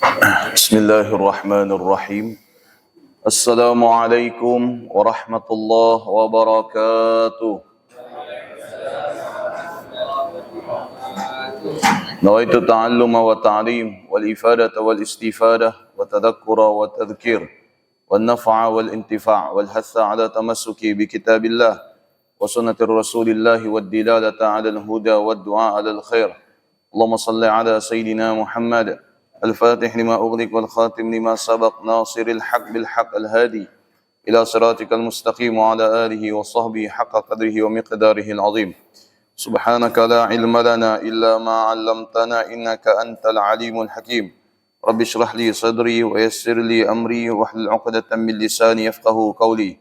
بسم الله الرحمن الرحيم. السلام عليكم ورحمة الله وبركاته. نويت التعلم والتعليم والإفادة والاستفادة والتذكر والتذكير والنفع والانتفاع والحث على تمسك بكتاب الله وسنة رسول الله والدلالة على الهدى والدعاء على الخير. اللهم صل على سيدنا محمد الفاتح لما أغلق والخاتم لما سبق ناصر الحق بالحق الهادي إلى صراطك المستقيم وعلى آله وصحبه حق قدره ومقداره العظيم. سبحانك لا علم لنا إلا ما علمتنا إنك أنت العليم الحكيم. رب اشرح لي صدري ويسر لي أمري واحلل عقدة من لساني يفقه قولي.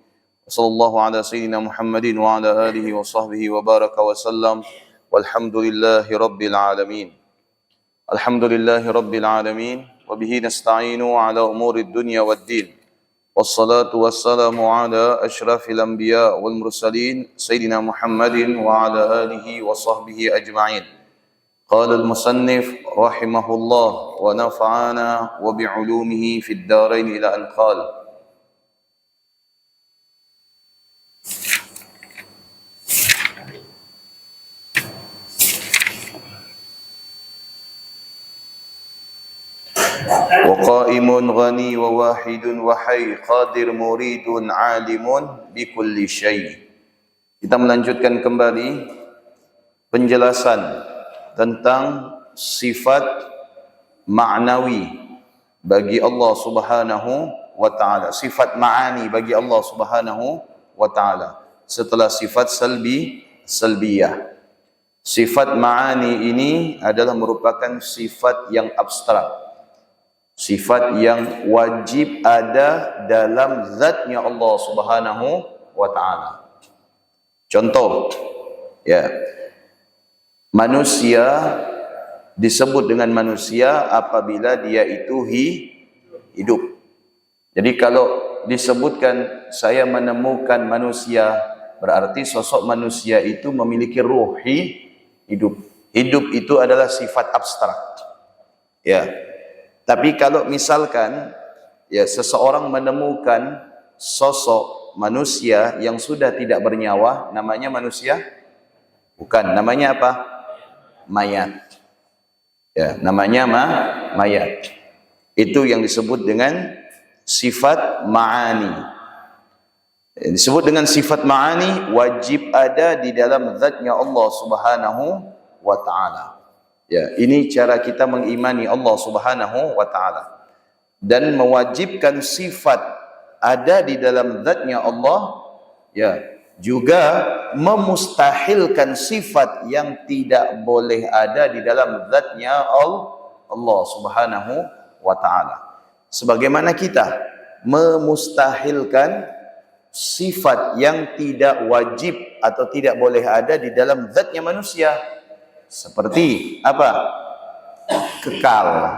وصلى الله على سيدنا محمد وعلى آله وصحبه وبارك وسلم والحمد لله رب العالمين. الحمد لله رب العالمين وبه نستعين على أمور الدنيا والدين والصلاة والسلام على أشرف الأنبياء والمرسلين سيدنا محمد وعلى آله وصحبه أجمعين. قال المصنف رحمه الله ونفعنا وبعلومه في الدارين إلى أن قال وقائم غني وواحد وحي قادر مريد عالم بكل شيء. Kita melanjutkan kembali penjelasan tentang sifat ma'nawi bagi Allah Subhanahu wa taala, sifat ma'ani bagi Allah Subhanahu wa taala setelah sifat salbiyah. Sifat ma'ani ini adalah merupakan sifat yang abstrak, sifat yang wajib ada dalam zatnya Allah Subhanahu wa taala. Contoh, manusia disebut dengan manusia apabila dia itu hidup. Jadi kalau disebutkan saya menemukan manusia, berarti sosok manusia itu memiliki ruh hidup. Hidup itu adalah sifat abstrak. Tapi kalau misalkan seseorang menemukan sosok manusia yang sudah tidak bernyawa, namanya manusia? Bukan, namanya apa? Mayat. Namanya mayat. Itu yang disebut dengan sifat ma'ani. Disebut dengan sifat ma'ani wajib ada di dalam zatnya Allah Subhanahu wa ta'ala. Ini cara kita mengimani Allah Subhanahu wa taala dan mewajibkan sifat ada di dalam zatnya Allah, juga memustahilkan sifat yang tidak boleh ada di dalam zatnya Allah Subhanahu wa taala. Sebagaimana kita memustahilkan sifat yang tidak wajib atau tidak boleh ada di dalam zatnya manusia. Seperti apa? Kekal.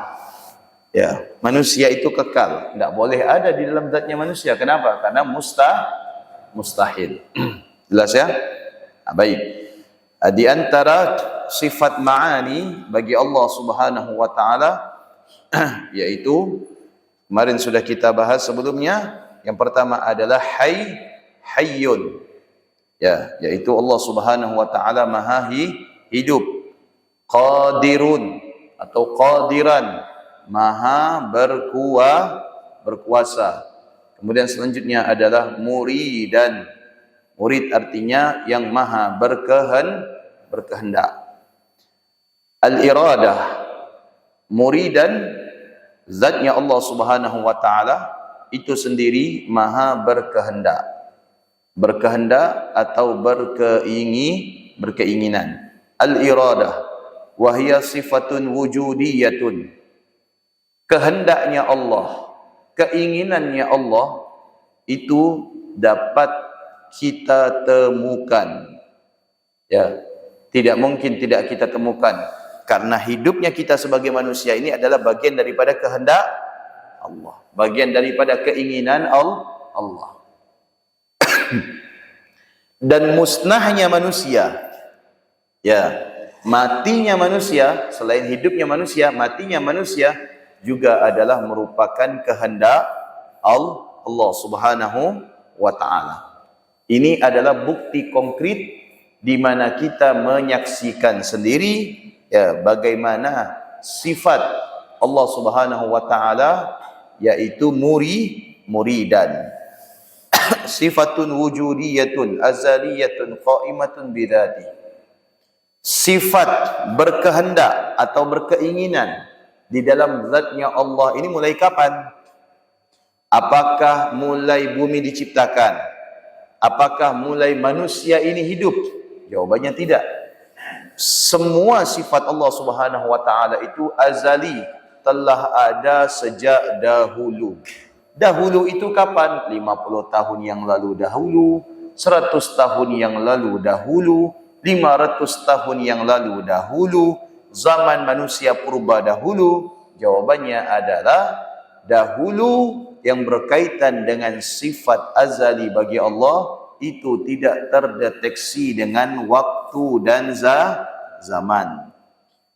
Manusia itu kekal, tidak boleh ada di dalam zatnya manusia. Kenapa? Karena mustahil. Jelas ya? Baik. Di antara sifat ma'ani bagi Allah Subhanahu wa taala yaitu kemarin sudah kita bahas sebelumnya. Yang pertama adalah hayyun. Yaitu Allah Subhanahu wa taala maha hidup. Qadirun atau qadiran, maha berkuasa. Kemudian selanjutnya adalah muridan. Murid artinya yang maha berkehendak. Al-iradah, muridan, zatnya Allah Subhanahu wa taala itu sendiri maha berkehendak atau berkeinginan. Al-iradah wahia sifatun wujudiyatun, kehendaknya Allah, keinginannya Allah itu dapat kita temukan. Tidak mungkin tidak kita temukan, karena hidupnya kita sebagai manusia ini adalah bagian daripada kehendak Allah, bagian daripada keinginan Allah. Dan musnahnya manusia, matinya manusia, selain hidupnya manusia, matinya manusia juga adalah merupakan kehendak Allah Subhanahu wa taala. Ini adalah bukti konkret di mana kita menyaksikan sendiri ya bagaimana sifat Allah Subhanahu wa taala yaitu muridan. Sifatun wujudiyatun azaliyatun qaimatun bidzati. Sifat berkehendak atau berkeinginan di dalam zatnya Allah ini mulai kapan? Apakah mulai bumi diciptakan? Apakah mulai manusia ini hidup? Jawabannya tidak. Semua sifat Allah Subhanahu wa taala itu azali, telah ada sejak dahulu. Dahulu itu kapan? 50 tahun yang lalu dahulu, 100 tahun yang lalu dahulu, 500 tahun yang lalu dahulu, zaman manusia purba dahulu. Jawabannya adalah dahulu yang berkaitan dengan sifat azali bagi Allah itu tidak terdeteksi dengan waktu dan zaman.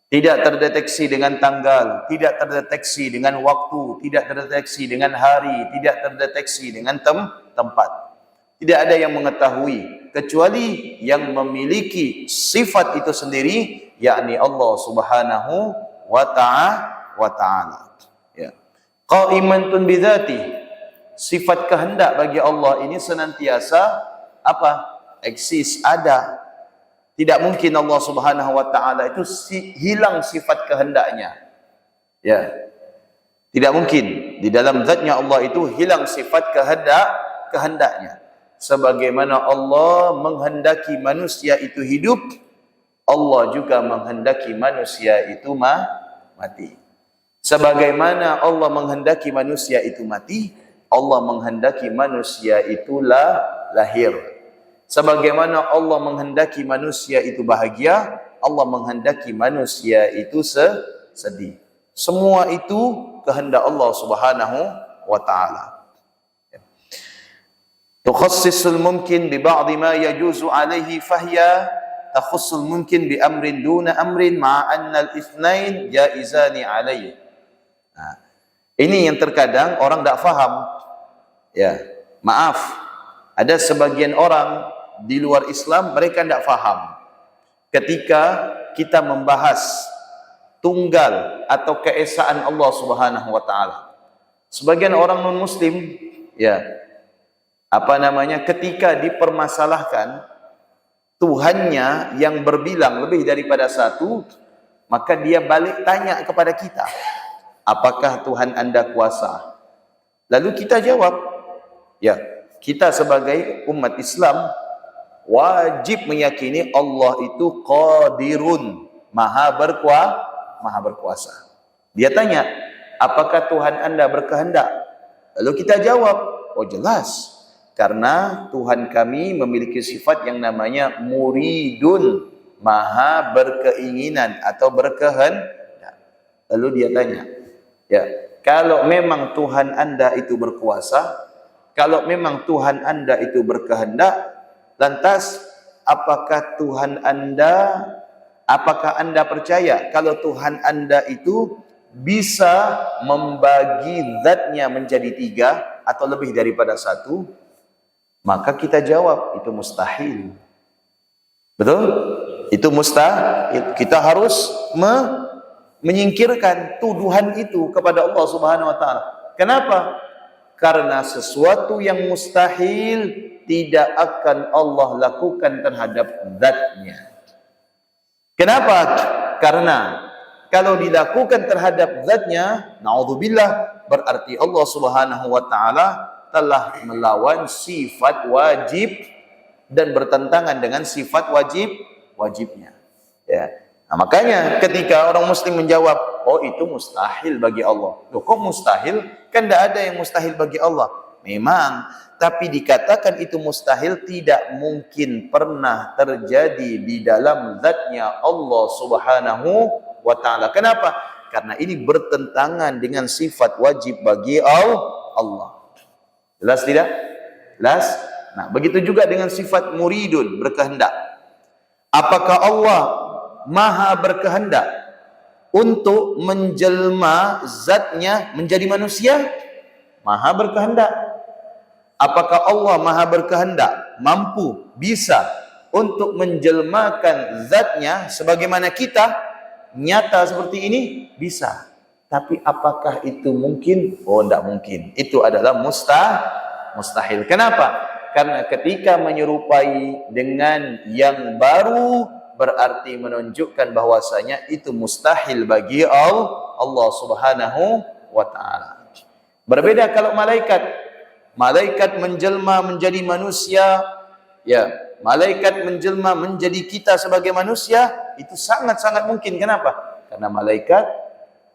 Tidak terdeteksi dengan tanggal, tidak terdeteksi dengan waktu, tidak terdeteksi dengan hari, tidak terdeteksi dengan tempat. Tidak ada yang mengetahui kecuali yang memiliki sifat itu sendiri, yakni Allah Subhanahu wa taala. Ya. Qaimatun bidzati. Sifat kehendak bagi Allah ini senantiasa apa? Eksis, ada. Tidak mungkin Allah Subhanahu wa taala itu hilang sifat kehendaknya. Ya. Tidak mungkin di dalam zatnya Allah itu hilang sifat kehendaknya. Sebagaimana Allah menghendaki manusia itu hidup, Allah juga menghendaki manusia itu mati. Sebagaimana Allah menghendaki manusia itu mati, Allah menghendaki manusia itu lahir. Sebagaimana Allah menghendaki manusia itu bahagia, Allah menghendaki manusia itu sedih. Semua itu kehendak Allah Subhanahu wa taala. Tukhassisul mumkin bi ba'd ma yajuzu alaihi fahiya takhussul mumkin bi amrin duna amrin ma'a anna al-ithnain jaizani alaihi. Nah, ini yang terkadang orang tak faham. Ya, maaf. Ada sebagian orang di luar Islam mereka tidak faham ketika kita membahas tunggal atau keesaan Allah Subhanahu wa taala. Sebagian orang non muslim ya ketika dipermasalahkan Tuhannya yang berbilang lebih daripada satu, maka dia balik tanya kepada kita, apakah Tuhan Anda kuasa? Lalu kita jawab, ya, kita sebagai umat Islam wajib meyakini Allah itu qadirun, maha berkuasa. Dia tanya, apakah Tuhan Anda berkehendak? Lalu kita jawab, oh jelas, karena Tuhan kami memiliki sifat yang namanya muridun, maha berkeinginan atau berkehendak. Lalu dia tanya, ya, kalau memang Tuhan Anda itu berkuasa, kalau memang Tuhan Anda itu berkehendak, lantas apakah Anda percaya kalau Tuhan Anda itu bisa membagi zatnya menjadi 3 atau lebih daripada 1? Maka kita jawab, itu mustahil. Betul? Itu mustahil. Kita harus menyingkirkan tuduhan itu kepada Allah Subhanahu wa taala. Kenapa? Karena sesuatu yang mustahil tidak akan Allah lakukan terhadap zatnya. Kenapa? Karena kalau dilakukan terhadap zatnya, naudzubillah, berarti Allah Subhanahu wa taala telah melawan sifat wajib dan bertentangan dengan sifat wajibnya. Ya. Nah, makanya ketika orang muslim menjawab, oh itu mustahil bagi Allah. Loh, kok mustahil? Kan tidak ada yang mustahil bagi Allah. Memang, tapi dikatakan itu mustahil tidak mungkin pernah terjadi di dalam zatnya Allah Subhanahu wa ta'ala. Kenapa? Karena ini bertentangan dengan sifat wajib bagi Allah. Jelas tidak? Jelas? Nah, begitu juga dengan sifat muridun, berkehendak. Apakah Allah maha berkehendak? untuk menjelma zatnya menjadi manusia? Maha berkehendak. Apakah Allah maha berkehendak, mampu, bisa untuk menjelmakan zatnya sebagaimana kita nyata seperti ini? Bisa. Tapi apakah itu mungkin? Oh, tidak mungkin. Itu adalah mustahil. Kenapa? Karena ketika menyerupai dengan yang baru berarti menunjukkan bahwasanya itu mustahil bagi Allah Subhanahu wa taala. Berbeda kalau malaikat. Malaikat menjelma menjadi manusia, ya, malaikat menjelma menjadi kita sebagai manusia, itu sangat-sangat mungkin. Kenapa? Karena malaikat,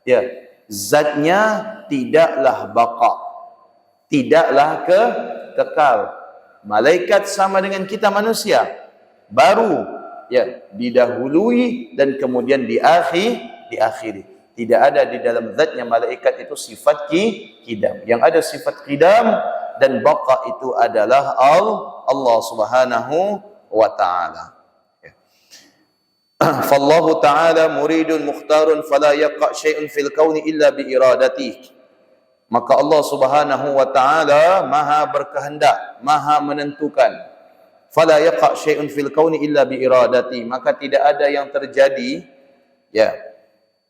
ya, zatnya tidaklah baqa, tidaklah kekal. Malaikat sama dengan kita manusia, baru, ya, didahului dan kemudian diakhiri. Tidak ada di dalam zatnya malaikat itu sifat qidam. Yang ada sifat qidam dan baqa itu adalah Allah Subhanahu wa taala. Fallahu ta'ala muridun mukhtarun fala yaqa syai'un fil kauni illa bi iradatihi. Maka Allah Subhanahu wa taala maha berkehendak, maha menentukan. Fala yaqa syai'un fil kauni illa bi iradatihi. Maka tidak ada yang terjadi, ya,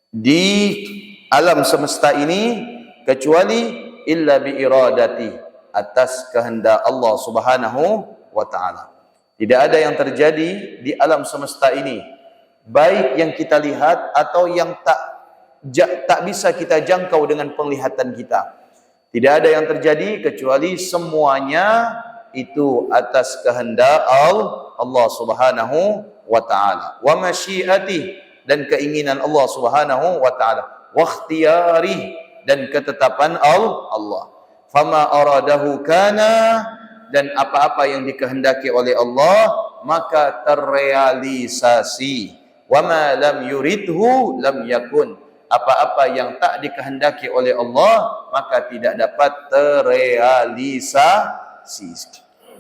di alam semesta ini kecuali illa bi iradati, atas kehendak Allah Subhanahu wa taala. Tidak ada yang terjadi di alam semesta ini, baik yang kita lihat atau yang tak bisa kita jangkau dengan penglihatan kita. Tidak ada yang terjadi kecuali semuanya itu atas kehendak Allah Subhanahu wa taala. Wa masyiatih, dan keinginan Allah Subhanahu wa taala. Wa ikhtiyarih, dan ketetapan Allah. Fama aradahu kana, dan apa-apa yang dikehendaki oleh Allah maka terrealisasi. Wa ma lam yuridhu lam yakun, apa-apa yang tak dikehendaki oleh Allah maka tidak dapat terrealisasi.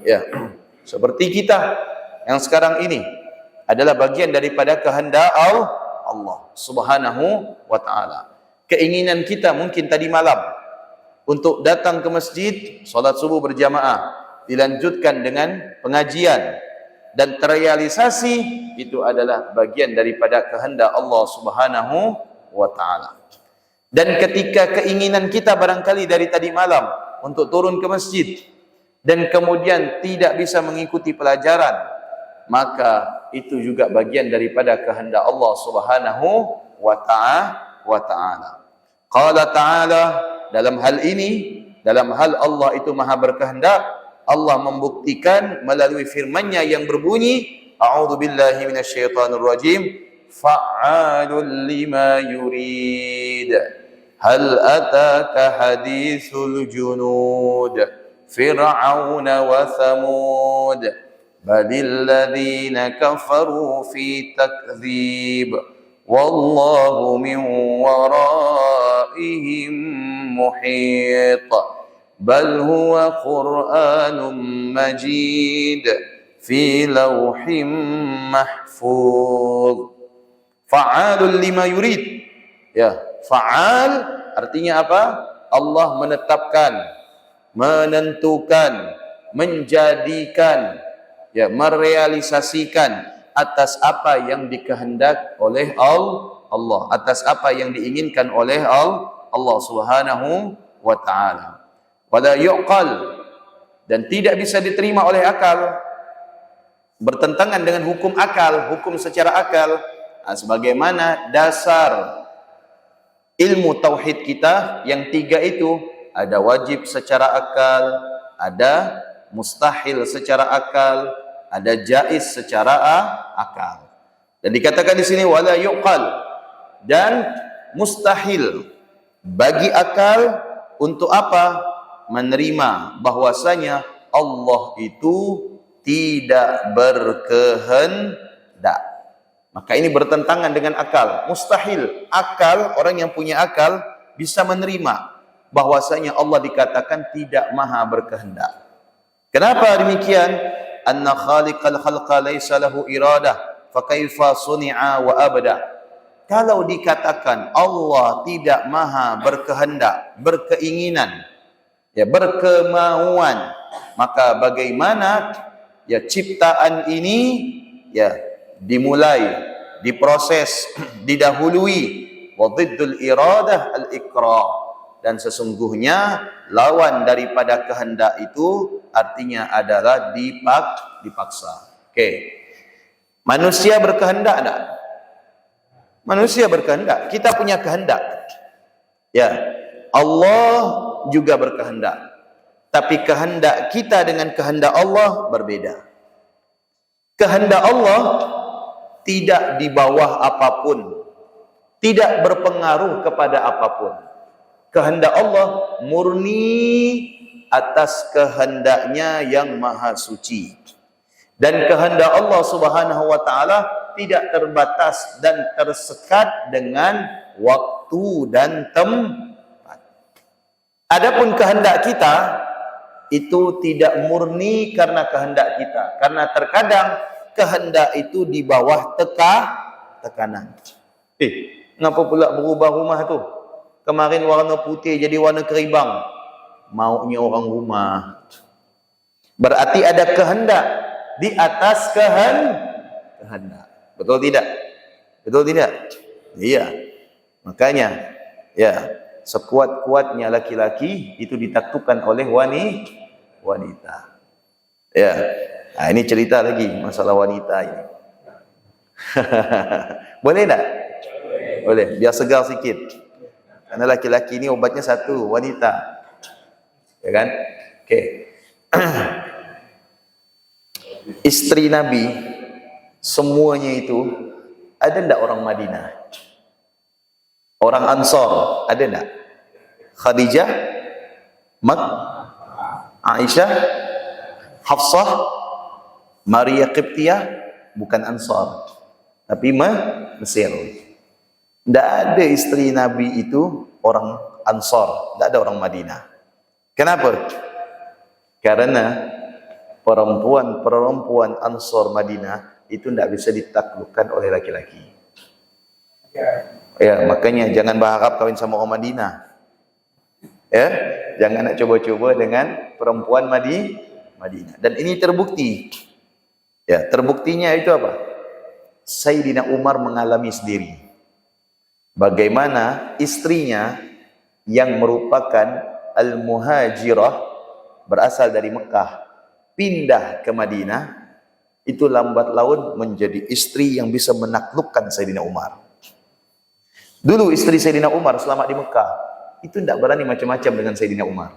Ya, seperti kita yang sekarang ini adalah bagian daripada kehendak Allah Subhanahu wa taala. Keinginan kita mungkin tadi malam untuk datang ke masjid, solat subuh berjamaah, dilanjutkan dengan pengajian, dan terrealisasi, itu adalah bagian daripada kehendak Allah Subhanahu wa taala. Dan ketika keinginan kita barangkali dari tadi malam untuk turun ke masjid dan kemudian tidak bisa mengikuti pelajaran, maka itu juga bagian daripada kehendak Allah Subhanahu wa taala. Qala ta'ala, dalam hal ini, dalam hal Allah itu maha berkehendak, Allah membuktikan melalui firman-Nya yang berbunyi, a'udzu billahi minasyaitonir rajim, fa'alul lima yurid. Hal ataka hadithul junud fir'aun wa thamud balil ladzina kafaru fi takdzib wallahu min waraihim muhit bal huwa Qur'anun majid fi lawhim mahfuz. Fa'alul lima yurid. Ya, fa'al artinya apa? Allah menetapkan, menentukan, menjadikan, ya, merealisasikan atas apa yang dikehendak oleh Allah, atas apa yang diinginkan oleh Allah Subhanahu wa taala. Wala yuqal, dan tidak bisa diterima oleh akal, bertentangan dengan hukum akal, hukum secara akal. Nah, sebagaimana dasar ilmu tauhid kita yang tiga itu, ada wajib secara akal, ada mustahil secara akal, ada jaiz secara akal. Dan dikatakan di sini wala yuqal, dan mustahil bagi akal untuk apa? Menerima bahwasanya Allah itu tidak berkehendak. Maka ini bertentangan dengan akal, mustahil. Akal, orang yang punya akal bisa menerima bahwasanya Allah dikatakan tidak maha berkehendak. Kenapa demikian? Anna khaliqal khalqa laisa lahu iradah fa kaifa suni'a wa abada. Kalau dikatakan Allah tidak maha berkehendak, berkeinginan, ya berkemauan, maka bagaimana ya ciptaan ini ya dimulai, diproses, didahului. Wa dhiddul iradah al-ikrah, dan sesungguhnya lawan daripada kehendak itu artinya adalah dipaksa. Oke. Manusia berkehendak enggak? Manusia berkehendak. Kita punya kehendak. Ya. Allah juga berkehendak. Tapi kehendak kita dengan kehendak Allah berbeda. Kehendak Allah tidak di bawah apapun, tidak berpengaruh kepada apapun. Kehendak Allah murni atas kehendaknya yang maha suci. Dan kehendak Allah Subhanahu wa taala tidak terbatas dan tersekat dengan waktu dan tempat. Adapun kehendak kita itu tidak murni karena kehendak kita, karena terkadang kehendak itu di bawah tekanan. Kenapa pula berubah rumah tu? Kemarin warna putih jadi warna keribang. Maunya orang rumah. Berarti ada kehendak di atas kehendak. Betul tidak? Betul tidak? Iya. Makanya ya, sekuat-kuatnya laki-laki itu ditaklukkan oleh wanita. Ya. Nah, ini cerita lagi masalah wanita ini. Boleh tak? Boleh, biar segar sikit. Karena laki-laki ini obatnya satu, wanita. Ya kan? Okey. Isteri Nabi semuanya itu ada enggak orang Madinah? Orang Ansar ada enggak? Khadijah, Aisyah, Hafsah, Maria Qibtiyah bukan Ansar, tapi Mesir. Tidak ada isteri Nabi itu orang Ansar, tidak ada orang Madinah. Kenapa? Karena perempuan Ansar Madinah itu tidak bisa ditaklukkan oleh laki-laki. Ya, makanya jangan berharap kawin sama orang Madinah. Ya, jangan nak coba-coba dengan perempuan Madinah. Dan ini terbukti. Ya, terbuktinya itu apa? Sayyidina Umar mengalami sendiri. Bagaimana istrinya yang merupakan al-muhajirah berasal dari Mekah pindah ke Madinah, itu lambat laun menjadi istri yang bisa menaklukkan Sayyidina Umar. Dulu istri Sayyidina Umar selama di Mekah itu tidak berani macam-macam dengan Sayyidina Umar.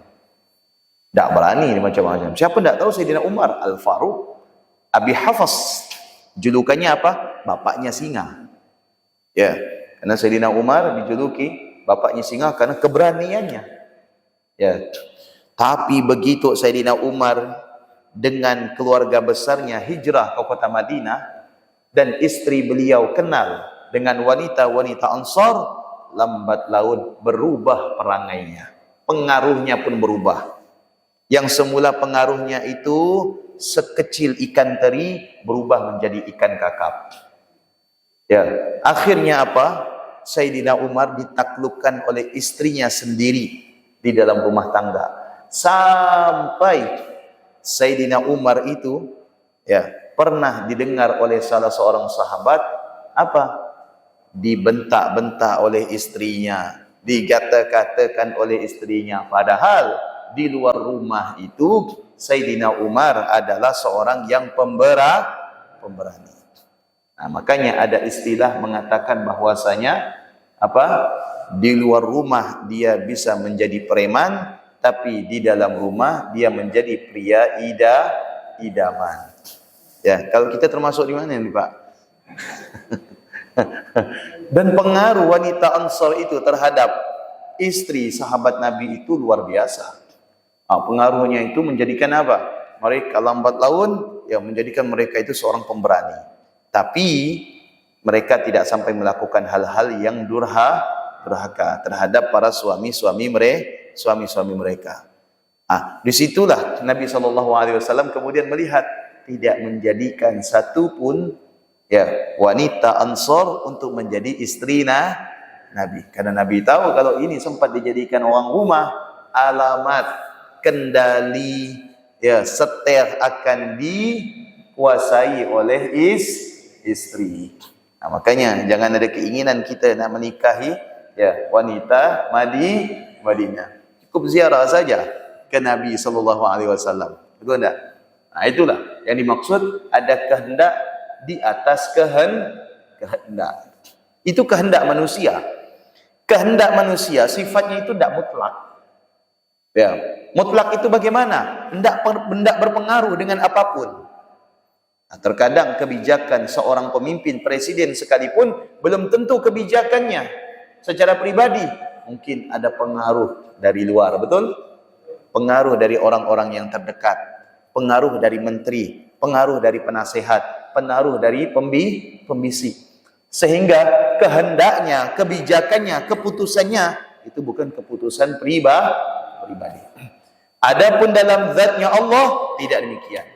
Tak berani macam-macam. Siapa tak tahu Sayyidina Umar Al-Faruq, Abi Hafs, julukannya apa? Bapaknya singa. Ya, karena Sayyidina Umar dijuluki bapaknya singa karena keberaniannya. Ya. Tapi begitu Sayyidina Umar dengan keluarga besarnya hijrah ke kota Madinah dan istri beliau kenal dengan wanita-wanita Ansar, lambat laun berubah perangainya. Pengaruhnya pun berubah. Yang semula pengaruhnya itu sekecil ikan teri berubah menjadi ikan kakap. Ya, akhirnya apa? Sayyidina Umar ditaklukkan oleh istrinya sendiri di dalam rumah tangga. Sampai Sayyidina Umar itu ya pernah didengar oleh salah seorang sahabat apa? Dibentak-bentak oleh istrinya, digata-katakan oleh istrinya, padahal di luar rumah itu Sayyidina Umar adalah seorang yang pemberani. Nah, makanya ada istilah mengatakan bahwasanya apa? Di luar rumah dia bisa menjadi preman, tapi di dalam rumah dia menjadi pria idaman. Ya, kalau kita termasuk di mana nih, Pak? Dan pengaruh wanita Ansar itu terhadap istri sahabat Nabi itu luar biasa. Pengaruhnya itu menjadikan apa? Mereka lambat laun ya menjadikan mereka itu seorang pemberani. Tapi mereka tidak sampai melakukan hal-hal yang durhaka terhadap para suami-suami mereka. Disitulah Nabi SAW kemudian melihat tidak menjadikan satu pun Ya, wanita Ansor untuk menjadi istri Nabi. Karena Nabi tahu kalau ini sempat dijadikan orang rumah, alamat kendali ya setir akan dikuasai oleh istri. Nah, makanya jangan ada keinginan kita nak menikahi ya wanita Madinah. Cukup ziarah saja ke Nabi sallallahu alaihi wasallam. Betul tak? Nah, itulah yang dimaksud ada kehendak di atas kehendak. Itu kehendak manusia. Kehendak manusia sifatnya itu tidak mutlak. Ya, mutlak itu bagaimana? Tidak berpengaruh dengan apapun. Nah, terkadang kebijakan seorang pemimpin presiden sekalipun belum tentu kebijakannya secara pribadi, mungkin ada pengaruh dari luar, betul? Pengaruh dari orang-orang yang terdekat, pengaruh dari menteri, pengaruh dari penasehat, pengaruh dari pembisik. Sehingga kehendaknya, kebijakannya, keputusannya itu bukan keputusan pribadi. Adapun dalam zatnya Allah tidak demikian.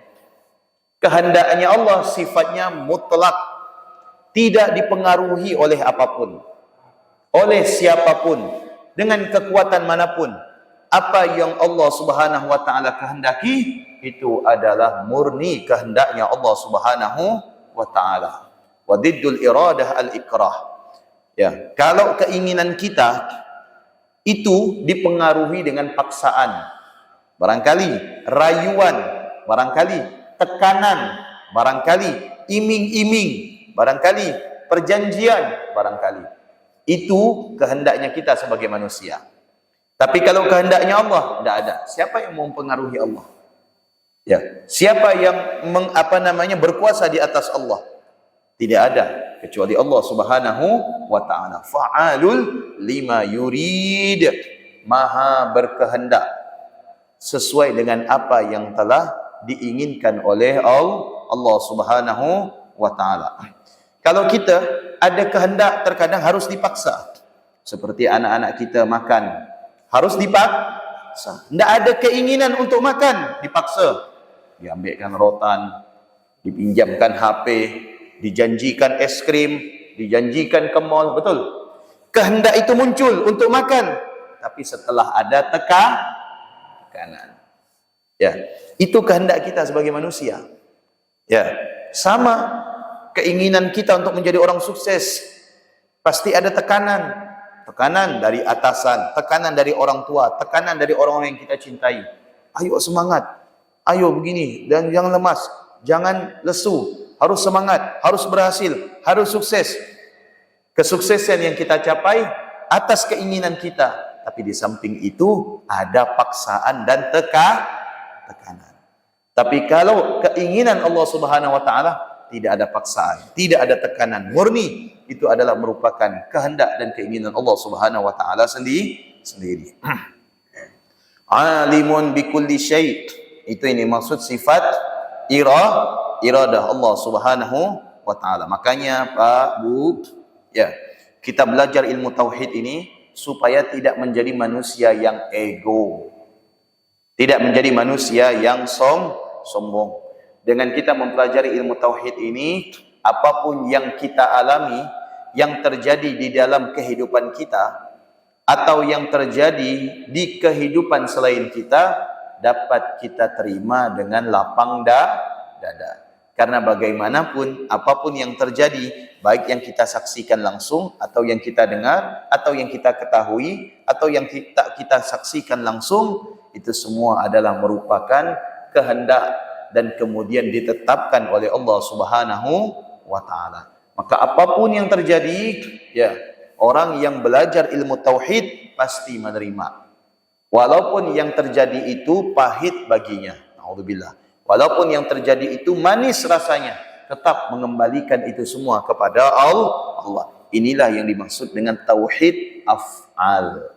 Kehendaknya Allah sifatnya mutlak, tidak dipengaruhi oleh apapun, oleh siapapun, dengan kekuatan manapun. Apa yang Allah Subhanahu wa taala kehendaki itu adalah murni kehendaknya Allah Subhanahu wa taala. Wa diddul iradah al-ikrah. Ya, kalau keinginan kita itu dipengaruhi dengan paksaan, barangkali rayuan, barangkali tekanan, barangkali iming-iming, barangkali perjanjian, barangkali itu kehendaknya kita sebagai manusia. Tapi kalau kehendaknya Allah, tidak ada. Siapa yang mau mempengaruhi Allah? Ya, siapa yang berkuasa di atas Allah? Tidak ada kecuali Allah Subhanahu wa taala. Fa'alul lima yurid, maha berkehendak sesuai dengan apa yang telah diinginkan oleh Allah Subhanahu wa taala. Kalau kita ada kehendak terkadang harus dipaksa. Seperti anak-anak kita makan, harus dipaksa. Tidak ada keinginan untuk makan, dipaksa. Diambilkan rotan, dipinjamkan HP, dijanjikan es krim, dijanjikan ke mall, betul? Kehendak itu muncul untuk makan, tapi setelah ada tekanan. Ya, itu kehendak kita sebagai manusia. Ya, sama keinginan kita untuk menjadi orang sukses, pasti ada tekanan. Tekanan dari atasan, tekanan dari orang tua, tekanan dari orang-orang yang kita cintai. Ayo semangat, ayo begini, dan jangan lemas, jangan lesu, harus semangat, harus berhasil, harus sukses. Kesuksesan yang kita capai atas keinginan kita, tapi di samping itu ada paksaan dan tekanan. Tapi kalau keinginan Allah Subhanahu wa taala tidak ada paksaan, tidak ada tekanan, murni, itu adalah merupakan kehendak dan keinginan Allah Subhanahu wa taala sendiri. Alimun bikulli syai', itu ini maksud sifat iradah Allah Subhanahu wa taala. Makanya Pak Bu, ya, kita belajar ilmu tauhid ini supaya tidak menjadi manusia yang ego, tidak menjadi manusia yang sombong. Dengan kita mempelajari ilmu tauhid ini, apapun yang kita alami, yang terjadi di dalam kehidupan kita, atau yang terjadi di kehidupan selain kita, dapat kita terima dengan lapang dada. Karena bagaimanapun, apapun yang terjadi, baik yang kita saksikan langsung, atau yang kita dengar, atau yang kita ketahui, atau yang kita saksikan langsung, itu semua adalah merupakan kehendak dan kemudian ditetapkan oleh Allah Subhanahu wa taala. Maka apapun yang terjadi, ya, orang yang belajar ilmu tauhid pasti menerima. Walaupun yang terjadi itu pahit baginya, naudzubillah. Walaupun yang terjadi itu manis rasanya, tetap mengembalikan itu semua kepada Allah. Inilah yang dimaksud dengan tauhid af'al.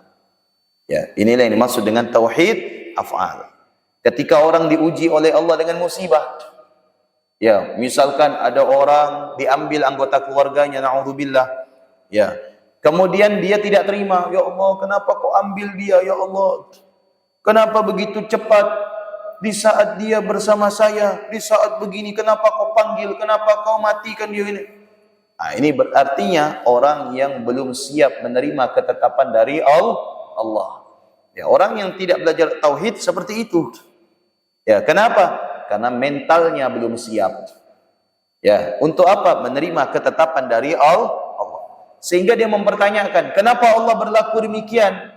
Ya, inilah yang dimaksud dengan tauhid af'al. Ketika orang diuji oleh Allah dengan musibah, ya, misalkan ada orang diambil anggota keluarganya, naudzubillah, ya, kemudian dia tidak terima, ya Allah, kenapa kau ambil dia, ya Allah, kenapa begitu cepat di saat dia bersama saya, di saat begini kenapa kau panggil, kenapa kau matikan dia ini? Nah, ini berartinya orang yang belum siap menerima ketetapan dari Allah. Ya, orang yang tidak belajar tauhid seperti itu. Ya, kenapa? Karena mentalnya belum siap. Ya, untuk apa? Menerima ketetapan dari Allah. Sehingga dia mempertanyakan, kenapa Allah berlaku demikian?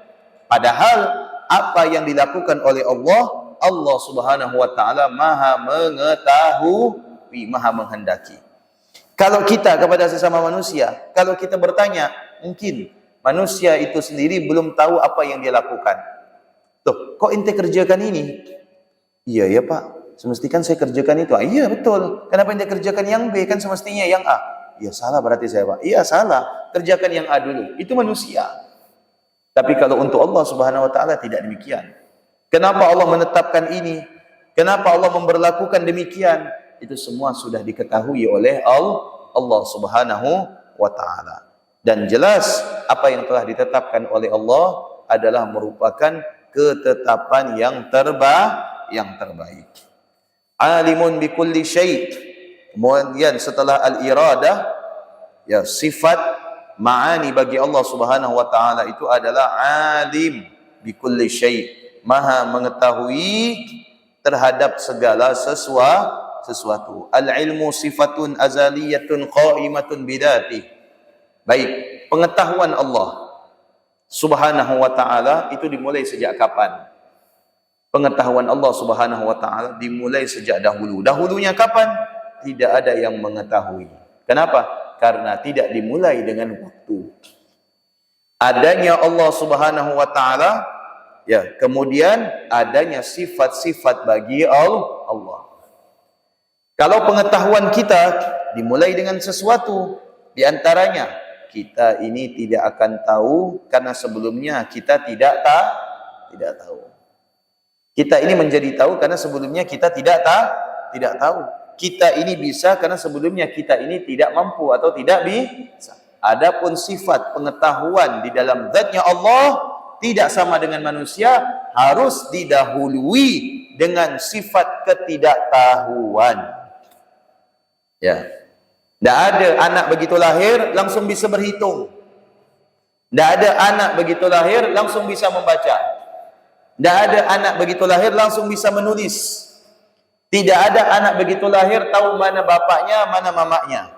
Padahal apa yang dilakukan oleh Allah, Allah Subhanahu wa taala Maha mengetahui, Maha menghendaki. Kalau kita kepada sesama manusia, kalau kita bertanya, mungkin manusia itu sendiri belum tahu apa yang dia lakukan. Tuh, kok ente kerjakan ini? Iya ya Pak, semestinya kan saya kerjakan itu. Iya betul. Kenapa ente kerjakan yang B? Kan semestinya yang A. Iya salah berarti saya Pak. Iya salah. Kerjakan yang A dulu. Itu manusia. Tapi kalau untuk Allah Subhanahu wa taala tidak demikian. Kenapa Allah menetapkan ini? Kenapa Allah memberlakukan demikian? Itu semua sudah diketahui oleh Allah Subhanahu wa taala. Dan jelas apa yang telah ditetapkan oleh Allah adalah merupakan ketetapan yang terbaik. Alimun bi kulli syai'. Kemudian setelah al-iradah, ya sifat ma'ani bagi Allah Subhanahu wa taala itu adalah alim bi kulli syai', Maha mengetahui terhadap segala sesuatu. Al-ilmu sifatun azaliyatun qaimatun bidati. Baik, pengetahuan Allah Subhanahu wa taala itu dimulai sejak kapan? Pengetahuan Allah Subhanahu wa taala dimulai sejak dahulu. Dahulunya kapan? Tidak ada yang mengetahui. Kenapa? Karena tidak dimulai dengan waktu. Adanya Allah Subhanahu wa taala, ya, kemudian adanya sifat-sifat bagi Allah. Kalau pengetahuan kita dimulai dengan sesuatu, di antaranya kita ini tidak akan tahu karena sebelumnya kita tidak tahu. Kita ini menjadi tahu karena sebelumnya kita tidak tahu. Kita ini bisa karena sebelumnya kita ini tidak mampu atau tidak bisa. Adapun sifat pengetahuan di dalam zatnya Allah tidak sama dengan manusia, harus didahului dengan sifat ketidaktahuan. Ya. Tidak ada anak begitu lahir langsung bisa berhitung. Tidak ada anak begitu lahir langsung bisa membaca. Tidak ada anak begitu lahir langsung bisa menulis. Tidak ada anak begitu lahir tahu mana bapaknya, mana mamanya.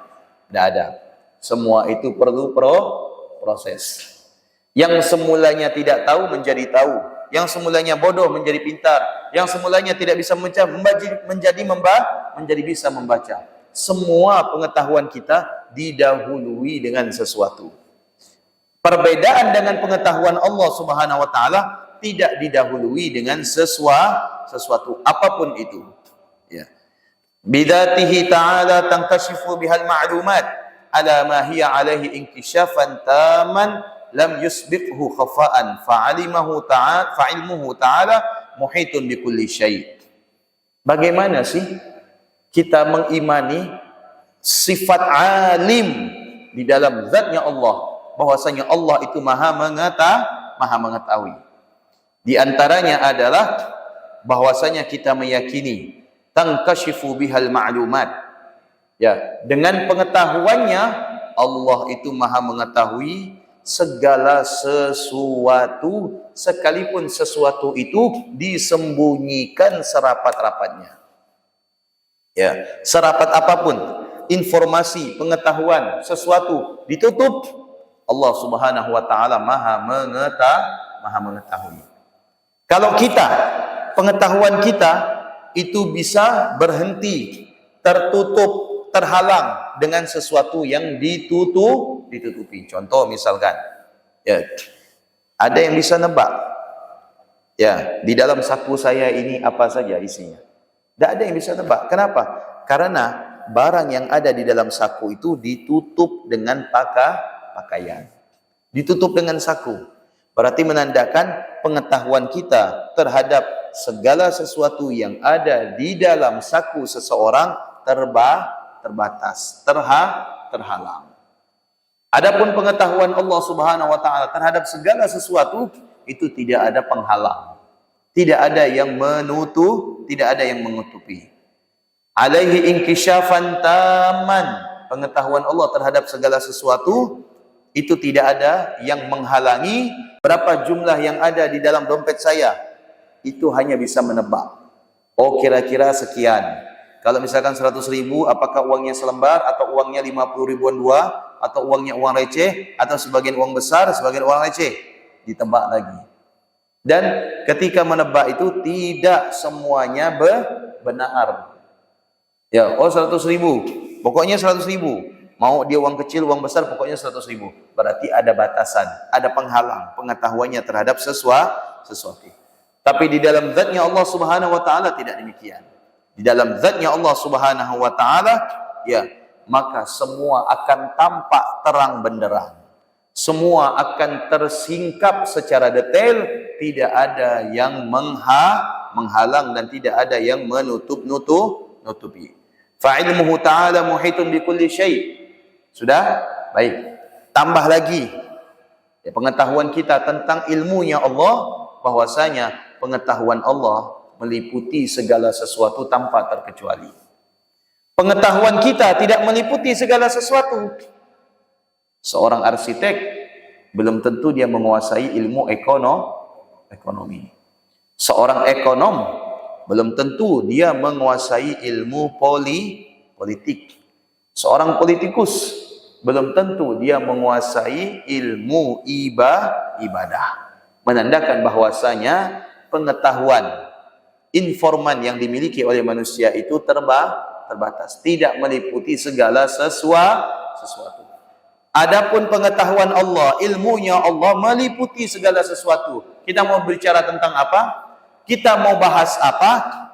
Tidak ada. Semua itu perlu proses. Yang semulanya tidak tahu menjadi tahu. Yang semulanya bodoh menjadi pintar. Yang semulanya tidak bisa menjadi bisa membaca. Semua pengetahuan kita didahului dengan sesuatu. Perbedaan dengan pengetahuan Allah Subhanahu wa taala tidak didahului dengan sesuatu apapun itu. Ya. Bidatihi ta'ala tankashifu bihal ma'lumat ala ma hiya alaihi inkishafan taman lam yusbiqhu khafa'an fa'ilmuhu ta'ala muhitun bi kulli syai'. Bagaimana sih kita mengimani sifat alim di dalam zatnya Allah, bahwasanya Allah itu maha mengetahui. Di antaranya adalah bahwasanya kita meyakini tankashifu bihal ma'lumat. Ya, dengan pengetahuannya Allah itu maha mengetahui segala sesuatu, sekalipun sesuatu itu disembunyikan serapat-rapatnya. Ya, serapat apapun informasi, pengetahuan sesuatu ditutup, Allah Subhanahu wa taala maha mengetahui. Kalau kita, pengetahuan kita itu bisa berhenti, tertutup, terhalang dengan sesuatu yang ditutupi. Contoh misalkan, ya, ada yang bisa nebak, ya, di dalam saku saya ini apa saja isinya. Tidak ada yang bisa nebak. Kenapa? Karena barang yang ada di dalam saku itu ditutup dengan pakaian. Ditutup dengan saku. Berarti menandakan pengetahuan kita terhadap segala sesuatu yang ada di dalam saku seseorang terbatas, terhalang. Adapun pengetahuan Allah Subhanahu wa taala terhadap segala sesuatu itu tidak ada penghalang. Tidak ada yang tidak ada yang menutupi. Alaihi inkisyafan taman. Pengetahuan Allah terhadap segala sesuatu itu tidak ada yang menghalangi. Berapa jumlah yang ada di dalam dompet saya, itu hanya bisa menebak. Oh, kira-kira sekian. Kalau misalkan 100.000, apakah uangnya selembar atau uangnya 50 ribuan dua, atau uangnya uang receh, atau sebagian uang besar, sebagian uang receh, ditebak lagi. Dan ketika menebak itu tidak semuanya benar. Ya, oh 100.000, pokoknya 100.000. Mau dia uang kecil, uang besar, pokoknya 100.000. Berarti ada batasan, ada penghalang pengetahuannya terhadap sesuatu. Tapi di dalam zatnya Allah Subhanahu wa taala tidak demikian. Di dalam zatnya Allah Subhanahu wa taala, ya, maka semua akan tampak terang benderang. Semua akan tersingkap secara detail, tidak ada yang menghalang dan tidak ada yang menutupi. Fa'ilmuhu ta'ala muhitun bi kulli syai'. Sudah? Baik. Tambah lagi, ya, pengetahuan kita tentang ilmunya Allah, bahwasanya pengetahuan Allah meliputi segala sesuatu tanpa terkecuali. Pengetahuan kita tidak meliputi segala sesuatu. Seorang arsitek belum tentu dia menguasai ilmu ekonomi. Seorang ekonom belum tentu dia menguasai ilmu politik. Seorang politikus belum tentu dia menguasai ilmu ibadah. Menandakan bahwasanya pengetahuan informan yang dimiliki oleh manusia itu terbatas, tidak meliputi segala sesuatu. Adapun pengetahuan Allah, ilmunya Allah meliputi segala sesuatu. Kita mau bicara tentang apa? Kita mau bahas apa?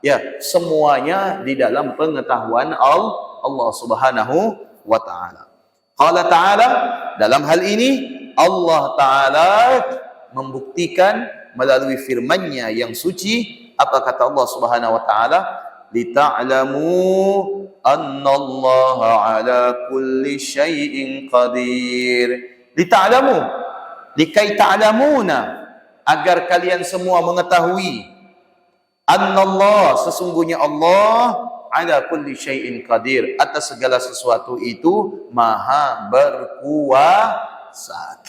Ya, semuanya di dalam pengetahuan Allah Subhanahu wa taala. Qala ta'ala, dalam hal ini Allah taala membuktikan melalui firman-Nya yang suci. Apa kata Allah Subhanahu wa taala? Lita'lamu annallaha ala kulli syai'in qadir. Lita'lamu, likai ta'lamuna, agar kalian semua mengetahui, annallah, sesungguhnya Allah, ala kulli syai'in qadir, atas segala sesuatu itu maha berkuasa.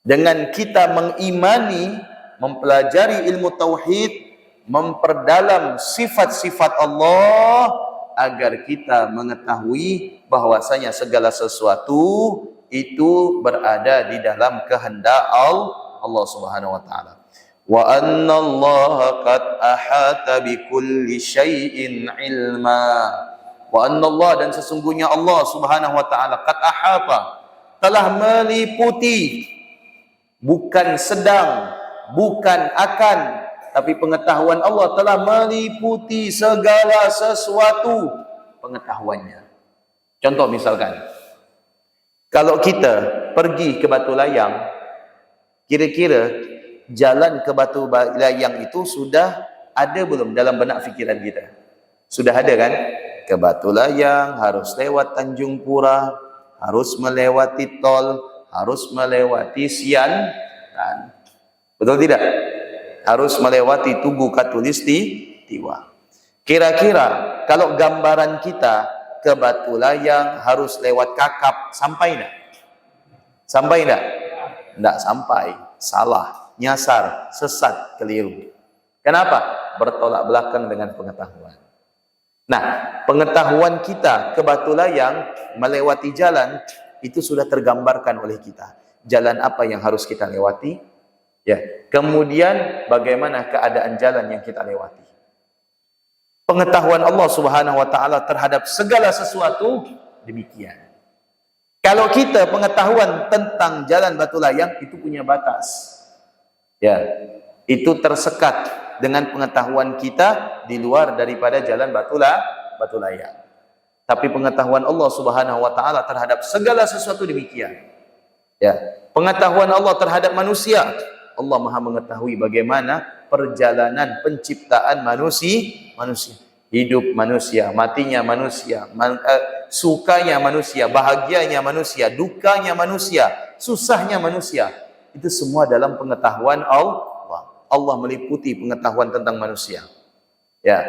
Dengan kita mengimani, mempelajari ilmu tauhid, memperdalam sifat-sifat Allah, agar kita mengetahui bahwasanya segala sesuatu itu berada di dalam kehendak Allah Subhanahu wa taala. Wa anna Allah qad ahata bi kulli syai'in ilma. Wa anna Allah, dan sesungguhnya Allah Subhanahu wa taala qad ahata, telah meliputi, bukan sedang, bukan akan, tapi pengetahuan Allah telah meliputi segala sesuatu pengetahuannya. Contoh misalkan, kalau kita pergi ke Batu Layang, kira-kira jalan ke Batu Layang itu sudah ada belum dalam benak fikiran kita? Sudah ada kan? Ke Batu Layang harus lewat Tanjung Pura, harus melewati tol, harus melewati Siantan. Betul tidak? Harus melewati Tugu Katulistiwa. Kira-kira kalau gambaran kita ke Batu Layang harus lewat Kakap, sampai enggak? Sampai enggak? Enggak sampai. Salah, nyasar, sesat, keliru. Kenapa? Bertolak belakang dengan pengetahuan. Nah, pengetahuan kita ke Batu Layang melewati jalan itu sudah tergambarkan oleh kita. Jalan apa yang harus kita lewati? Ya, kemudian bagaimana keadaan jalan yang kita lewati. Pengetahuan Allah Subhanahu wa taala terhadap segala sesuatu demikian. Kalau kita pengetahuan tentang jalan Batu Layang itu punya batas. Ya, itu tersekat dengan pengetahuan kita di luar daripada jalan Batu Layang. Tapi pengetahuan Allah Subhanahu wa taala terhadap segala sesuatu demikian. Ya, pengetahuan Allah terhadap manusia, Allah Maha mengetahui bagaimana perjalanan penciptaan manusia, hidup manusia, matinya manusia, sukanya manusia, bahagianya manusia, dukanya manusia, susahnya manusia. Itu semua dalam pengetahuan Allah. Allah meliputi pengetahuan tentang manusia. Ya.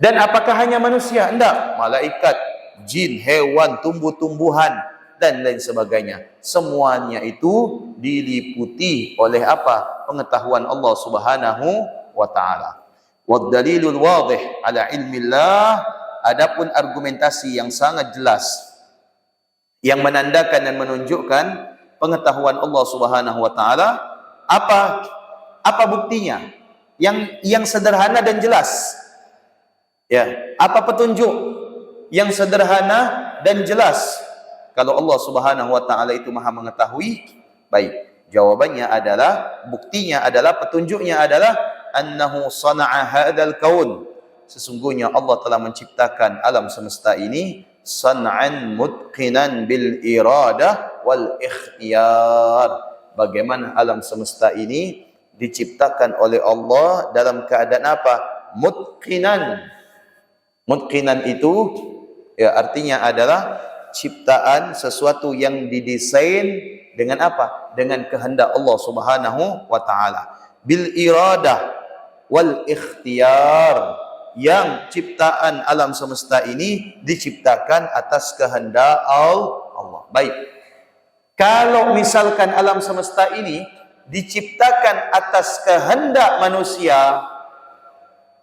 Dan apakah hanya manusia? Enggak, malaikat, jin, hewan, tumbuh-tumbuhan dan lain sebagainya. Semuanya itu diliputi oleh apa? Pengetahuan Allah Subhanahu wa taala. Wad dalilul wadih ala ilmillah, adapun argumentasi yang sangat jelas yang menandakan dan menunjukkan pengetahuan Allah Subhanahu wa taala, apa buktinya? Yang sederhana dan jelas. Ya, apa petunjuk yang sederhana dan jelas kalau Allah Subhanahu wa taala itu Maha mengetahui? Baik, jawabannya adalah, buktinya adalah, petunjuknya adalah annahu sana'a hadzal kaun. Sesungguhnya Allah telah menciptakan alam semesta ini san'an mutqinan bil iradah wal ikhtiyar. Bagaimana alam semesta ini diciptakan oleh Allah dalam keadaan apa? Mutqinan. Mutqinan itu ya artinya adalah ciptaan sesuatu yang didesain dengan apa? Dengan kehendak Allah Subhanahu wa taala. Bil iradah wal ikhtiyar, yang ciptaan alam semesta ini diciptakan atas kehendak Allah. Baik. Kalau misalkan alam semesta ini diciptakan atas kehendak manusia,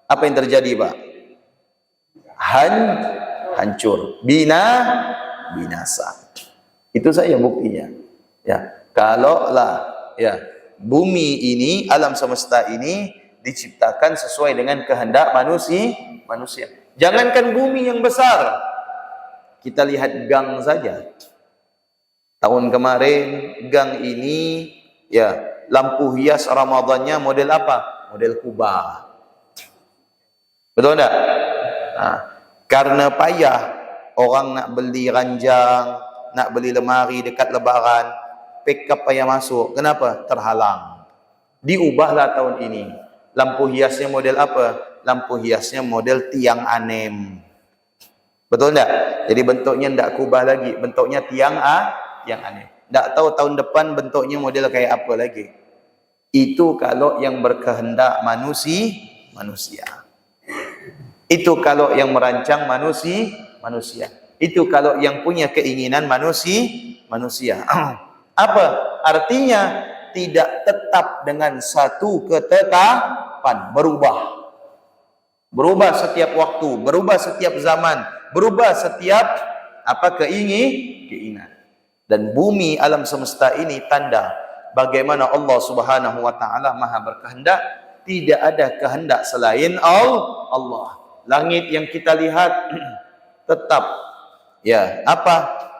apa yang terjadi, Pak? Hancur, binasa. Itu saja buktinya. Ya, kalaulah ya bumi ini, alam semesta ini diciptakan sesuai dengan kehendak manusia. Jangankan bumi yang besar, kita lihat gang saja. Tahun kemarin gang ini ya lampu hias Ramadannya model apa? Model kubah. Betul enggak? Nah, karena payah orang nak beli ranjang, nak beli lemari dekat lebaran, pick up payah masuk. Kenapa? Terhalang. Diubahlah tahun ini. Lampu hiasnya model apa? Lampu hiasnya model tiang anem. Betul enggak? Jadi bentuknya enggak kubah lagi, bentuknya tiang anem. Enggak tahu tahun depan bentuknya model kayak apa lagi. Itu kalau yang berkehendak manusia. Itu kalau yang merancang manusia. Itu kalau yang punya keinginan manusia. Apa? Artinya tidak tetap dengan satu ketetapan, berubah setiap waktu, berubah setiap zaman, berubah setiap keinginan. Dan bumi alam semesta ini tanda bagaimana Allah Subhanahu wa taala Maha berkehendak, tidak ada kehendak selain Allah. Langit yang kita lihat tetap ya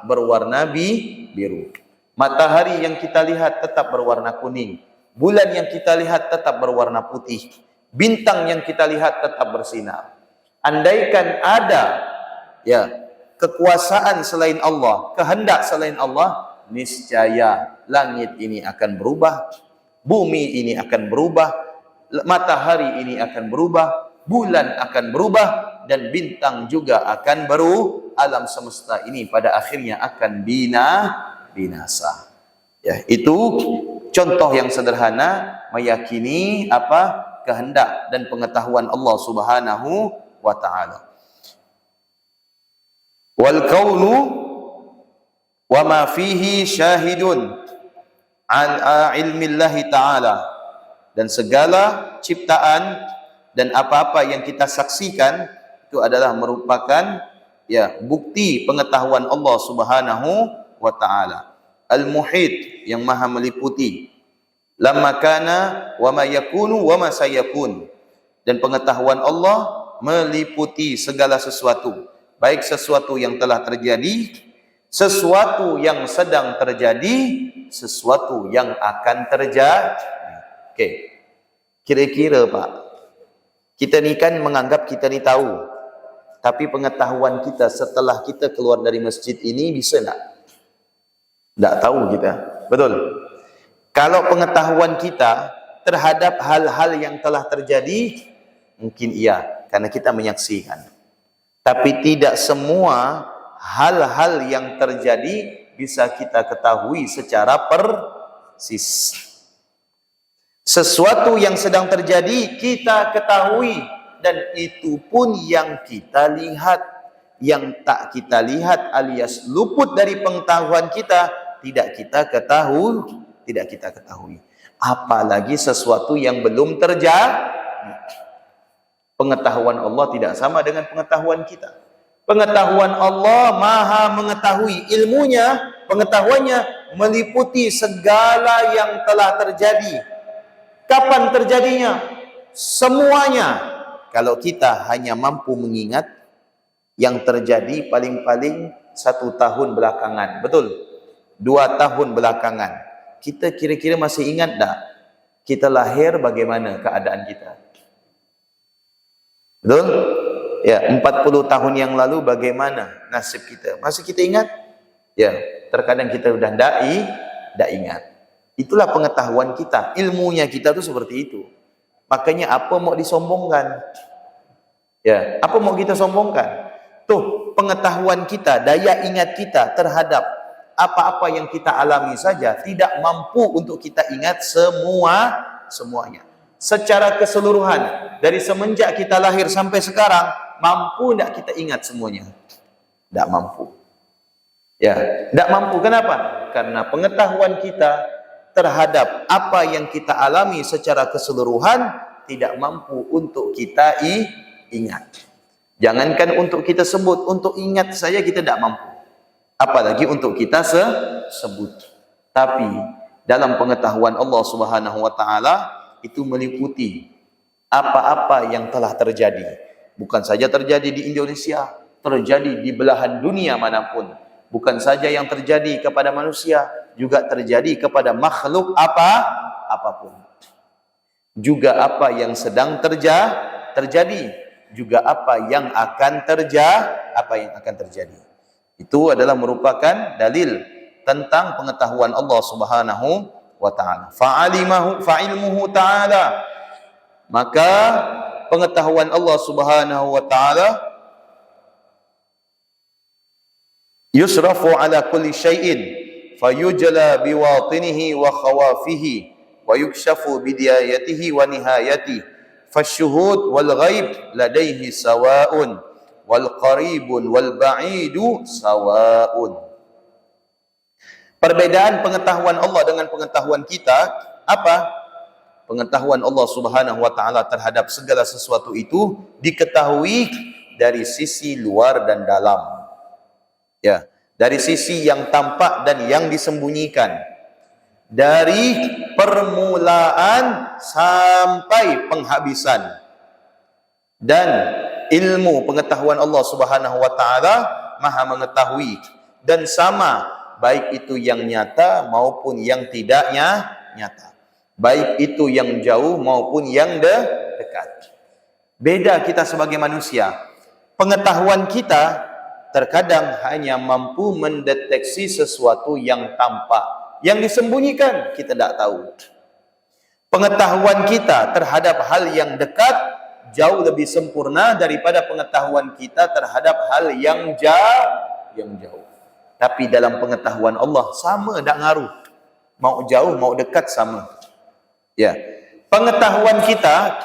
berwarna biru. Matahari yang kita lihat tetap berwarna kuning. Bulan yang kita lihat tetap berwarna putih. Bintang yang kita lihat tetap bersinar. Andaikan ada ya kekuasaan selain Allah, kehendak selain Allah, niscaya langit ini akan berubah, bumi ini akan berubah, matahari ini akan berubah, bulan akan berubah, dan bintang juga akan alam semesta ini pada akhirnya akan binasa. Ya, itu contoh yang sederhana meyakini kehendak dan pengetahuan Allah Subhanahu wa taala. Wal kaunu wa ma fihi syahidun an ilmillahi ta'ala, dan segala ciptaan dan apa-apa yang kita saksikan itu adalah merupakan ya bukti pengetahuan Allah Subhanahu wa taala. Al-Muhit, yang Maha meliputi. Lamma kana wa ma yakunu wa ma sayakun. Dan pengetahuan Allah meliputi segala sesuatu, baik sesuatu yang telah terjadi, sesuatu yang sedang terjadi, sesuatu yang akan terjadi. Oke. Kira-kira Pak, kita ni kan menganggap kita ni tahu, tapi pengetahuan kita setelah kita keluar dari masjid ini bisa tak? Tak tahu kita. Betul? Kalau pengetahuan kita terhadap hal-hal yang telah terjadi, mungkin iya, karena kita menyaksikan. Tapi tidak semua hal-hal yang terjadi bisa kita ketahui secara persis. Sesuatu yang sedang terjadi kita ketahui, dan itu pun yang kita lihat. Yang tak kita lihat alias luput dari pengetahuan kita, tidak kita ketahui. Apalagi sesuatu yang belum terjadi. Pengetahuan Allah tidak sama dengan pengetahuan kita. Pengetahuan Allah maha mengetahui, pengetahuannya meliputi segala yang telah terjadi. Kapan terjadinya? Semuanya. Kalau kita hanya mampu mengingat yang terjadi paling-paling 1 tahun belakangan, betul? 2 tahun belakangan, kita kira-kira masih ingat tak? Kita lahir bagaimana keadaan kita? Betul? Ya, 40 tahun yang lalu bagaimana nasib kita? Masih kita ingat? Ya, terkadang kita udah tidak ingat. Itulah pengetahuan kita, ilmunya kita tuh seperti itu. Makanya apa mau disombongkan? Ya, apa mau kita sombongkan? Tuh, pengetahuan kita, daya ingat kita terhadap apa-apa yang kita alami saja tidak mampu untuk kita ingat semuanya. Secara keseluruhan, dari semenjak kita lahir sampai sekarang, mampu tidak kita ingat semuanya? Tidak mampu. Ya, tidak mampu. Kenapa? Karena pengetahuan kita terhadap apa yang kita alami secara keseluruhan tidak mampu untuk kita ingat. Jangankan untuk kita sebut, untuk ingat saja kita tidak mampu. Apalagi untuk kita sebut. Tapi dalam pengetahuan Allah Subhanahu wa taala itu meliputi apa-apa yang telah terjadi. Bukan saja terjadi di Indonesia, terjadi di belahan dunia manapun. Bukan saja yang terjadi kepada manusia, juga terjadi kepada makhluk apapun. Juga apa yang sedang terjadi, juga apa yang akan terjadi. Itu adalah merupakan dalil tentang pengetahuan Allah Subhanahu wa taala. Fa'ilmuhu ta'ala. Maka pengetahuan Allah Subhanahu wa taala yusrafu ala kulli syai'in fayujla biwatinihi wa khawafihi wa yukshafu bidayatihi wa nihayatihi. Fasyuhud wal ghaib ladaihi sawa'un wal qaribun wal ba'idu sawa'un. Perbedaan pengetahuan Allah dengan pengetahuan kita apa? Pengetahuan Allah Subhanahu wa taala terhadap segala sesuatu itu diketahui dari sisi luar dan dalam. Ya, dari sisi yang tampak dan yang disembunyikan. Dari permulaan sampai penghabisan. Dan ilmu pengetahuan Allah Subhanahu wa taala maha mengetahui dan sama, baik itu yang nyata maupun yang tidak nyata. Baik itu yang jauh maupun yang dekat. Beda kita sebagai manusia. Pengetahuan kita terkadang hanya mampu mendeteksi sesuatu yang tampak. Yang disembunyikan kita tidak tahu. Pengetahuan kita terhadap hal yang dekat jauh lebih sempurna daripada pengetahuan kita terhadap hal yang jauh. Tapi dalam pengetahuan Allah sama, tidak ngaruh. Mau jauh mau dekat sama. Ya, pengetahuan kita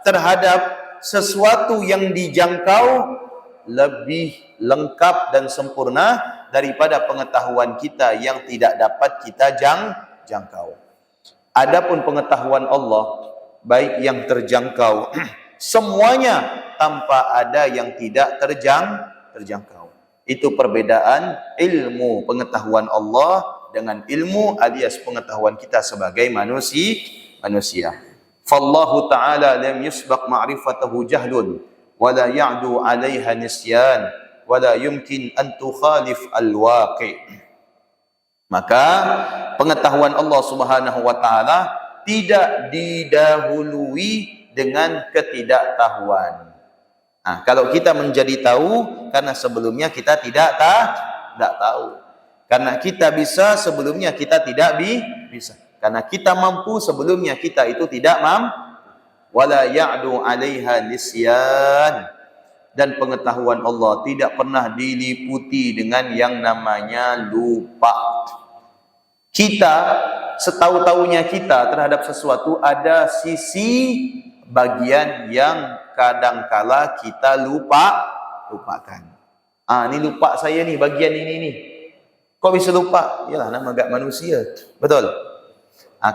terhadap sesuatu yang dijangkau lebih lengkap dan sempurna daripada pengetahuan kita yang tidak dapat kita jangkau. Adapun pengetahuan Allah, baik yang terjangkau, semuanya tanpa ada yang tidak terjangkau. Itu perbedaan ilmu pengetahuan Allah dengan ilmu alias pengetahuan kita sebagai manusia. Fallahu ta'ala lam yusbaq ma'rifatahu jahlun wala ya'du 'alaiha nisyan wala yumkin an tukhalif al-waqi'. Maka pengetahuan Allah Subhanahu wa taala tidak didahului dengan ketidaktahuan. Nah, kalau kita menjadi tahu karena sebelumnya kita tidak tahu. Karena kita bisa sebelumnya kita tidak bisa. Karena kita mampu sebelumnya kita itu tidak mampu. Wala ya'du 'alaiha nisyan. Dan pengetahuan Allah tidak pernah diliputi dengan yang namanya lupa. Kita, setahu-tahunya kita terhadap sesuatu ada sisi bagian yang kadangkala kita lupakan. Ini lupa saya nih, bagian ini nih. Kok bisa lupa? Yalah, nama agak manusia. Betul.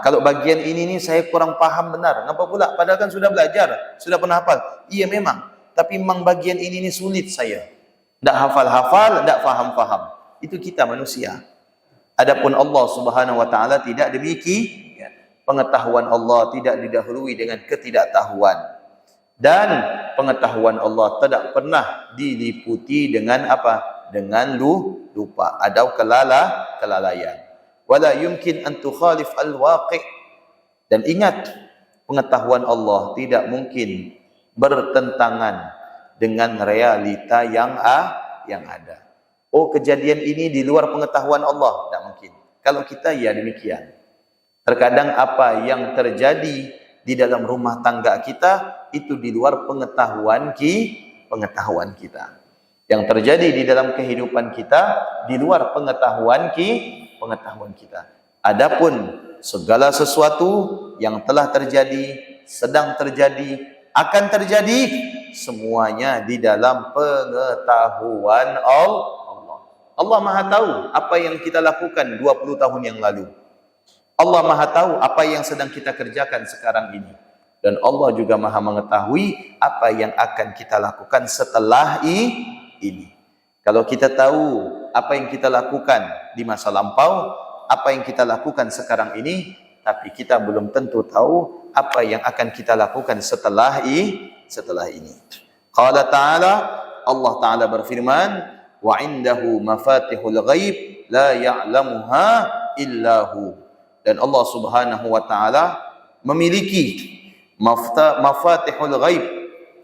Kalau bagian ini nih saya kurang paham benar. Kenapa pula? Padahal kan sudah belajar, sudah pernah hafal. Iya memang. Tapi memang bagian ini nih sulit saya. Tak hafal-hafal, tak faham-faham. Itu kita manusia. Adapun Allah Subhanahu wa taala tidak demikian. Pengetahuan Allah tidak didahului dengan ketidaktahuan. Dan pengetahuan Allah tidak pernah diliputi dengan apa? Dengan lupa atau kelalaian. Wala yumkin an tukhalif al-waqi'. Dan ingat, pengetahuan Allah tidak mungkin bertentangan dengan realita yang ada. Oh, kejadian ini di luar pengetahuan Allah, tidak mungkin. Kalau kita ya demikian. Terkadang apa yang terjadi di dalam rumah tangga kita itu di luar pengetahuan kita. Yang terjadi di dalam kehidupan kita di luar pengetahuan kita. Adapun segala sesuatu yang telah terjadi, sedang terjadi, akan terjadi, semuanya di dalam pengetahuan Allah. Allah Maha tahu apa yang kita lakukan 20 tahun yang lalu. Allah Maha tahu apa yang sedang kita kerjakan sekarang ini. Dan Allah juga Maha mengetahui apa yang akan kita lakukan setelah ini. Kalau kita tahu apa yang kita lakukan di masa lampau, apa yang kita lakukan sekarang ini, tapi kita belum tentu tahu apa yang akan kita lakukan setelah ini. Qala ta'ala, Allah Ta'ala berfirman, wa indahu mafatihul ghaib la ya'lamuha illahu. Dan Allah Subhanahu wa taala memiliki mafatihul ghaib.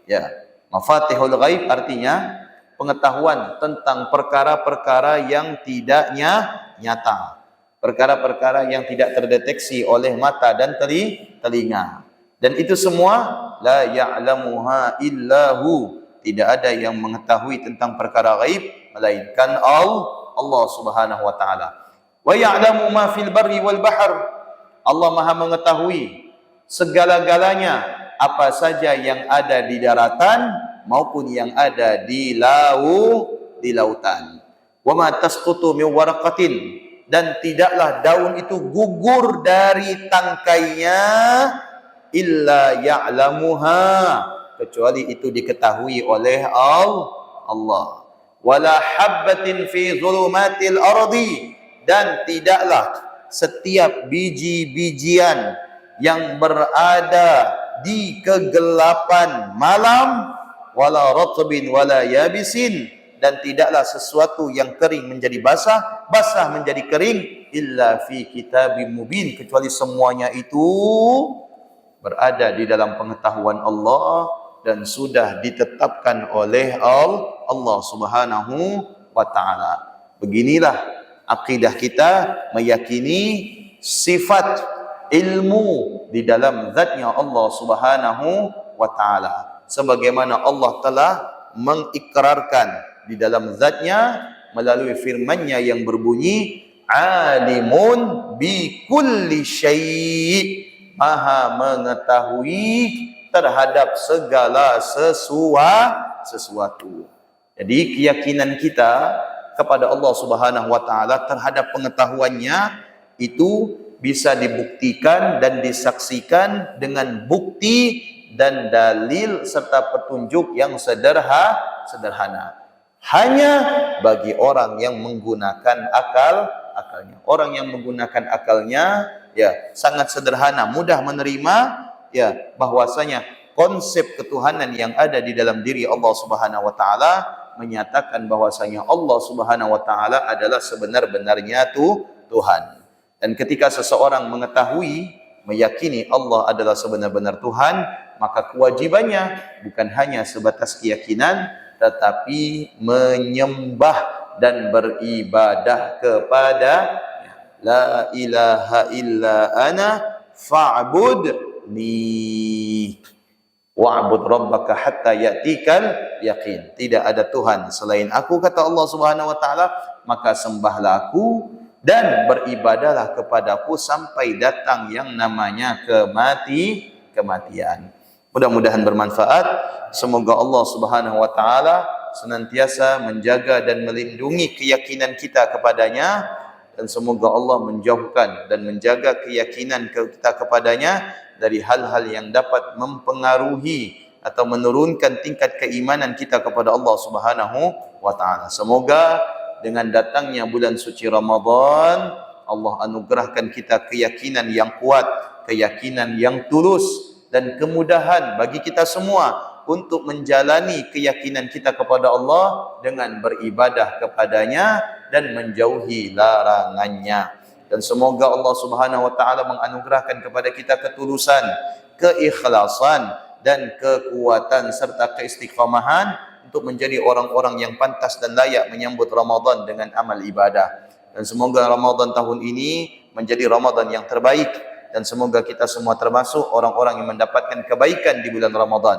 Ya, mafatihul ghaib artinya pengetahuan tentang perkara-perkara yang tidak nyata. Perkara-perkara yang tidak terdeteksi oleh mata dan telinga. Dan itu semua la ya'lamuha illahu. Tidak ada yang mengetahui tentang perkara ghaib melainkan Allah Subhanahu wa taala. Wa ya'lamu ma fil barri wal bahr. Allah Maha mengetahui segala-galanya, apa saja yang ada di daratan maupun yang ada di lautan. Wa ma tasqutu min waraqatin, dan tidaklah daun itu gugur dari tangkainya illa ya'lamuha, kecuali itu diketahui oleh Allah. Wala habbatin fi zulumatil ardi, dan tidaklah setiap biji-bijian yang berada di kegelapan malam, wala ratbin wala yabisin, dan tidaklah sesuatu yang kering menjadi basah, basah menjadi kering, illa fi kitabim mubin, kecuali semuanya itu berada di dalam pengetahuan Allah dan sudah ditetapkan oleh Allah Subhanahu wa taala. Beginilah akidah kita, meyakini sifat ilmu di dalam zatnya Allah Subhanahu wa taala, sebagaimana Allah telah mengikrarkan di dalam zatnya melalui firman-Nya yang berbunyi alimun bi kulli syai', Maha mengetahui terhadap segala sesuatu. Jadi keyakinan kita kepada Allah Subhanahu wa taala terhadap pengetahuannya itu bisa dibuktikan dan disaksikan dengan bukti dan dalil serta petunjuk yang sederhana. Hanya bagi orang yang menggunakan akalnya. Orang yang menggunakan akalnya ya sangat sederhana, mudah menerima ya bahwasanya konsep ketuhanan yang ada di dalam diri Allah Subhanahu wa taala menyatakan bahwasanya Allah Subhanahu wa taala adalah sebenar-benarnya Tuhan. Dan ketika seseorang mengetahui, meyakini Allah adalah sebenar-benar Tuhan, maka kewajibannya bukan hanya sebatas keyakinan, tetapi menyembah dan beribadah kepada la ilaha illa ana fa'budni wa'bud rabbaka hatta ya'tikal yaqin. Tidak ada Tuhan selain aku, kata Allah Subhanahu wa taala, maka sembahlah aku dan beribadahlah kepadaku sampai datang yang namanya kematian. Mudah-mudahan bermanfaat. Semoga Allah Subhanahu wa taala senantiasa menjaga dan melindungi keyakinan kita kepadanya, dan semoga Allah menjauhkan dan menjaga keyakinan kita kepadanya dari hal-hal yang dapat mempengaruhi atau menurunkan tingkat keimanan kita kepada Allah Subhanahu wa taala. Semoga dengan datangnya bulan suci Ramadan, Allah anugerahkan kita keyakinan yang kuat, keyakinan yang tulus, dan kemudahan bagi kita semua untuk menjalani keyakinan kita kepada Allah dengan beribadah kepadanya dan menjauhi larangannya. Dan semoga Allah Subhanahu wa taala menganugerahkan kepada kita ketulusan, keikhlasan, dan kekuatan serta keistiqamahan untuk menjadi orang-orang yang pantas dan layak menyambut Ramadan dengan amal ibadah. Dan semoga Ramadan tahun ini menjadi Ramadan yang terbaik, dan semoga kita semua termasuk orang-orang yang mendapatkan kebaikan di bulan Ramadan.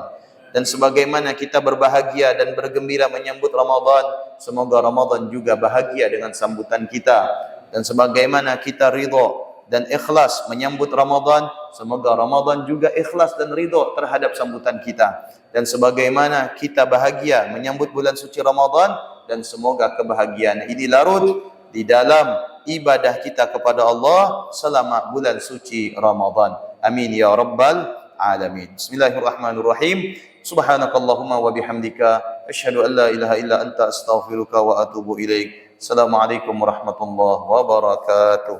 Dan sebagaimana kita berbahagia dan bergembira menyambut Ramadan, semoga Ramadan juga bahagia dengan sambutan kita. Dan sebagaimana kita ridha dan ikhlas menyambut Ramadan, semoga Ramadan juga ikhlas dan ridha terhadap sambutan kita. Dan sebagaimana kita bahagia menyambut bulan suci Ramadan, dan semoga kebahagiaan ini larut di dalam ibadah kita kepada Allah selama bulan suci Ramadan. Amin ya rabbal alamin. Bismillahirrahmanirrahim. Subhanakallahumma wa bihamdika asyhadu an la ilaha illa anta astaghfiruka wa atubu ilaik. Assalamualaikum warahmatullahi wabarakatuh.